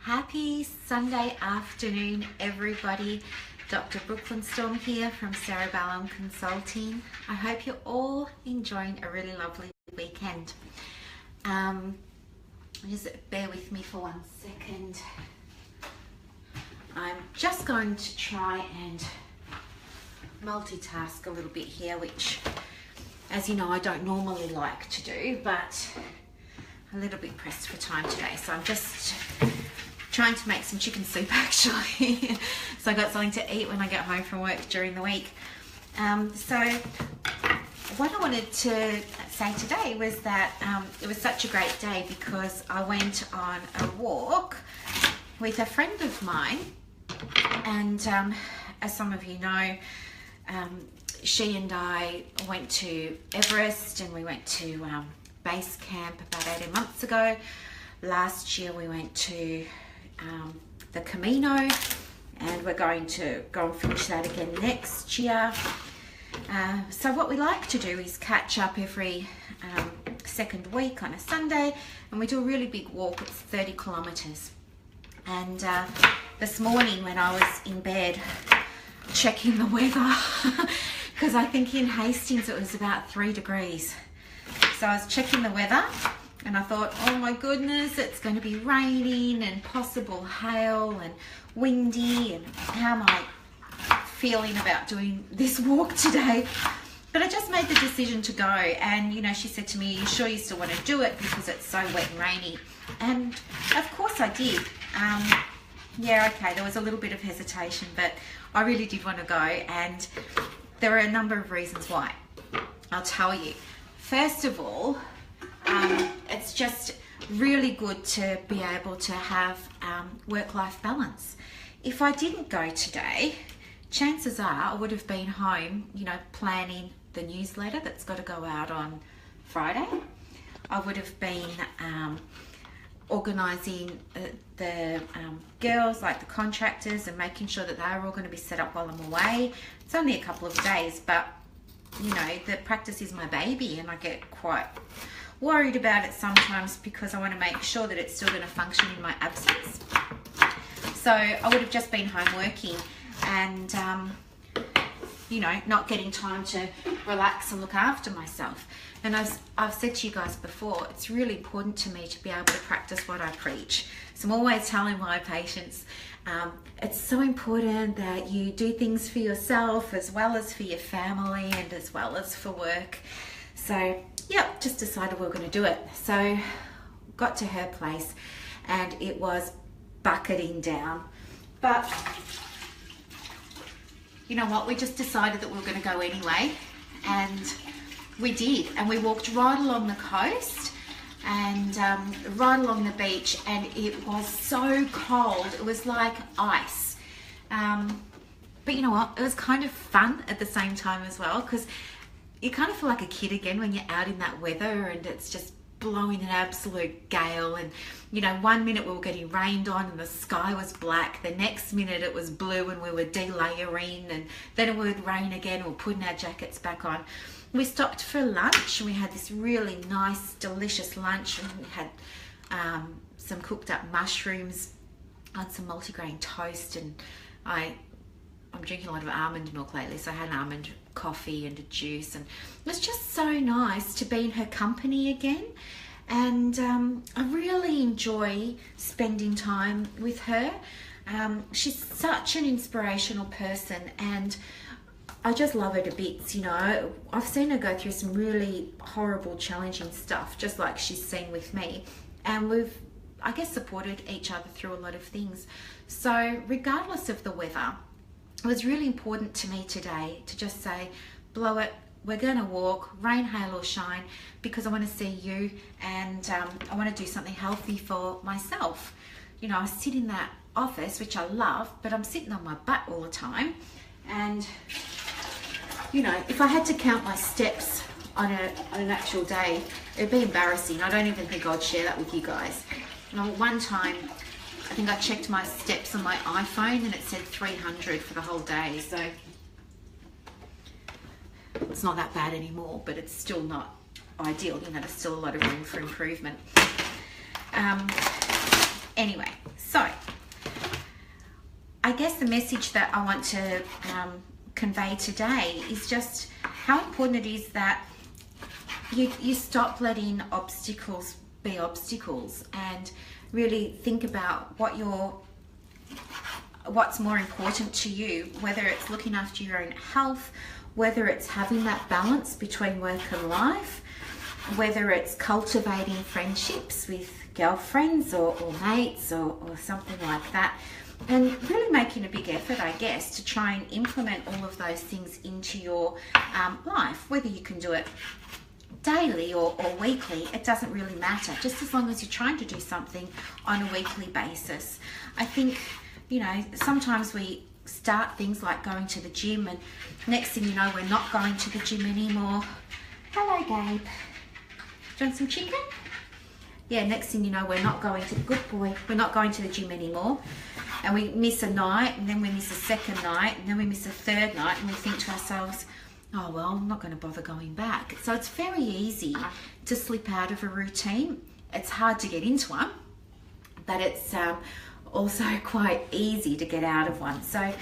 Happy Sunday afternoon, everybody. Dr. Brooklyn Storm here from Cerebellum Consulting. I hope you're all enjoying a really lovely weekend. Just bear with me for 1 second. I'm just going to try and multitask a little bit here, which, as you know, I don't normally like to do, but a little bit pressed for time today. So I'm just trying to make some chicken soup actually. So I got something to eat when I get home from work during the week. So what I wanted to say today was that it was such a great day because I went on a walk with a friend of mine, and as some of you know, she and I went to Everest, and we went to base camp about 18 months ago. Last year we went to the Camino, and we're going to go and finish that again next year. So what we like to do is catch up every second week on a Sunday, and we do a really big walk. It's 30 kilometers. And this morning when I was in bed checking the weather, because I think in Hastings it was about 3 degrees. So I was checking the weather and I thought, oh my goodness, it's going to be raining and possible hail and windy, and how am I feeling about doing this walk today? But I just made the decision to go, and you know, she said to me, "You sure you still want to do it because it's so wet and rainy?" And of course I did. Yeah, okay, there was a little bit of hesitation, but I really did want to go, and there are a number of reasons why. I'll tell you. First of all, it's just really good to be able to have work-life balance. If I didn't go today, chances are I would have been home, you know, planning the newsletter that's got to go out on Friday. I would have been organising the girls, like the contractors, and making sure that they're all going to be set up while I'm away. It's only a couple of days, but you know, the practice is my baby, and I get quite worried about it sometimes because I want to make sure that it's still going to function in my absence. So I would have just been home working and you know, not getting time to relax and look after myself. And as I've said to you guys before, it's really important to me to be able to practice what I preach. So I'm always telling my patients, it's so important that you do things for yourself as well as for your family and as well as for work. So yeah, just decided we were going to do it. So got to her place and it was bucketing down. But you know what, we just decided that we were going to go anyway, and we did. And we walked right along the coast and right along the beach, and it was so cold. It was like ice. But you know what, it was kind of fun at the same time as well, because you kind of feel like a kid again when you're out in that weather and it's just blowing an absolute gale. And you know, 1 minute we were getting rained on and the sky was black, the next minute it was blue and we were delayering, and then it would rain again. We're putting our jackets back on. We stopped for lunch and we had this really nice delicious lunch, and we had some cooked up mushrooms on some multigrain toast, and I'm drinking a lot of almond milk lately, so I had an almond coffee and a juice, and it was just so nice to be in her company again. And I really enjoy spending time with her. She's such an inspirational person, and I just love her to bits. You know, I've seen her go through some really horrible, challenging stuff, just like she's seen with me, and we've, I guess, supported each other through a lot of things. So regardless of the weather, it was really important to me today to just say, blow it, we're going to walk, rain, hail or shine, because I want to see you, and I want to do something healthy for myself. You know, I sit in that office, which I love, but I'm sitting on my butt all the time. And you know, if I had to count my steps on an actual day, it'd be embarrassing. I don't even think I'd share that with you guys. You know, one time, I think I checked my steps on my iPhone and it said 300 for the whole day. So it's not that bad anymore, but it's still not ideal. You know, there's still a lot of room for improvement. Anyway, So I guess the message that I want to convey today is just how important it is that you stop letting obstacles be obstacles and really think about what's more important to you, whether it's looking after your own health, whether it's having that balance between work and life, whether it's cultivating friendships with girlfriends or mates or something like that, and really making a big effort, I guess, to try and implement all of those things into your life, whether you can do it daily or weekly, it doesn't really matter, just as long as you're trying to do something on a weekly basis. I think, you know, sometimes we start things like going to the gym and next thing you know, we're not going to the gym anymore. Hello, Gabe. Do you want some chicken? Yeah, next thing you know, we're not going to, good boy, we're not going to the gym anymore. And we miss a night, and then we miss a second night, and then we miss a third night, and we think to ourselves, oh, well, I'm not going to bother going back. So it's very easy to slip out of a routine. It's hard to get into one, but it's also quite easy to get out of one. So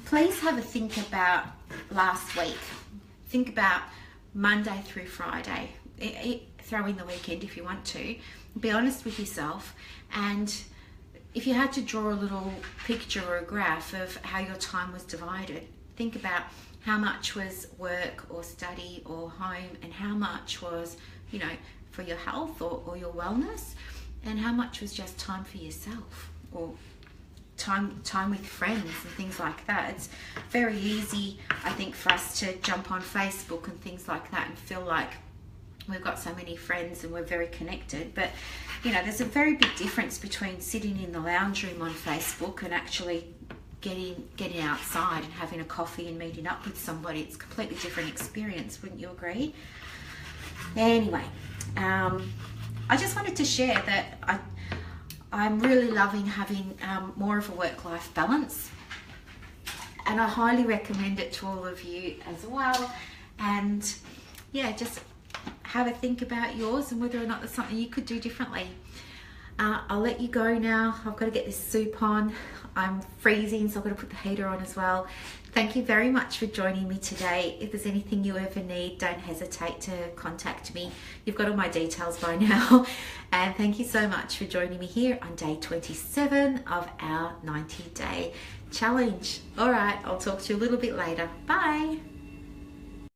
please have a think about last week. Think about Monday through Friday. Throw in the weekend if you want to. Be honest with yourself, and if you had to draw a little picture or a graph of how your time was divided, think about how much was work or study or home, and how much was, you know, for your health or your wellness, and how much was just time for yourself or time with friends and things like that. It's very easy, I think, for us to jump on Facebook and things like that and feel like we've got so many friends and we're very connected, but you know, there's a very big difference between sitting in the lounge room on Facebook and actually getting outside and having a coffee and meeting up with somebody. It's a completely different experience, wouldn't you agree? Anyway, I just wanted to share that I'm really loving having more of a work-life balance, and I highly recommend it to all of you as well. And yeah, just have a think about yours and whether or not there's something you could do differently. I'll let you go now. I've got to get this soup on. I'm freezing, so I've got to put the heater on as well. Thank you very much for joining me today. If there's anything you ever need, don't hesitate to contact me. You've got all my details by now. And thank you so much for joining me here on day 27 of our 90-day challenge. All right, I'll talk to you a little bit later. Bye.